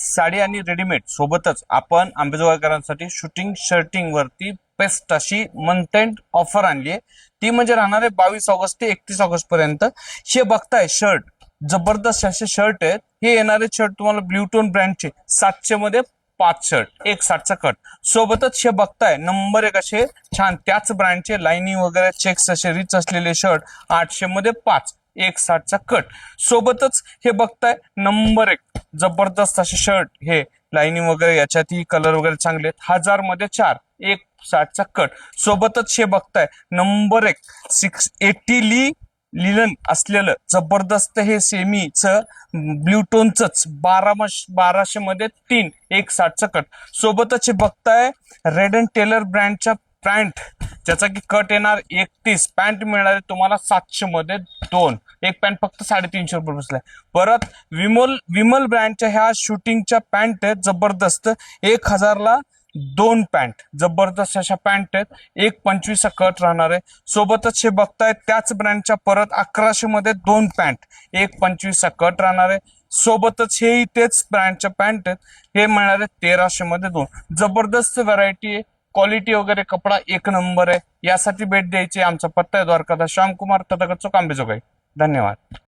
साडी आणि रेडीमेड सोबतच आपण आंबेजोगाईकरांसाठी शूटिंग शर्टिंग वरती बेस्ट अशी मंथ एंड ऑफर आणली आहे. ती म्हणजे राहणार आहे 22 ऑगस्ट ते 31 ऑगस्ट पर्यंत. हे बघताय शर्ट, जबरदस्त असे शर्ट आहेत. हे येणारे शर्ट तुम्हाला ब्ल्यूटोन ब्रँडचे 700 मध्ये 5 शर्ट, एक 60चा कट. सोबतच हे बघताय नंबर 1 असे छान त्याच ब्रँडचे लाईनिंग वगैरे चेक्स असे रिच असलेले शर्ट 800 मध्ये 5, एक 60चा कट. सोबतच हे बघताय नंबर 1 जबरदस्त असे शर्ट, हे लाईनिंग वगैरे याच्यातही कलर वगैरे चांगले आहेत, 1000 मध्ये 4, एक 60चा कट. सोबतच हे बघताय नंबर 1 680 लिलन असलेलं जबरदस्त हे सेमीच ब्ल्यूटोनच 1200 मध्ये 3, एक 60चा कट. सोबतच हे बघताय रेड अँड टेलर ब्रँडच्या पॅन्ट, ज्याचा की कट येणार 31, पॅन्ट मिळणार आहे तुम्हाला 700 मध्ये 2, एक पॅन्ट फक्त 350 रुपये बसलाय. परत विमल ब्रँडच्या ह्या शूटिंगच्या पॅन्ट आहेत जबरदस्त, 1000 ला 2 पॅन्ट, जबरदस्त अशा पॅन्ट आहेत, एक 25चा कट राहणार आहे. सोबतच हे बघताय त्याच ब्रँडच्या परत 1100 मध्ये 2 पॅन्ट, एक 25चा कट राहणार आहे. सोबतच हे तेच ब्रँडच्या पॅन्ट आहेत, हे मिळणार आहे 1300 मध्ये 2. जबरदस्त व्हरायटी आहे, क्वालिटी वगैरे कपडा एक नंबर आहे. यासाठी भेट द्यायची. आमचा पत्ता आहे द्वारकादास श्यामकुमार तथागत चौक, आंबेजोगाई. धन्यवाद.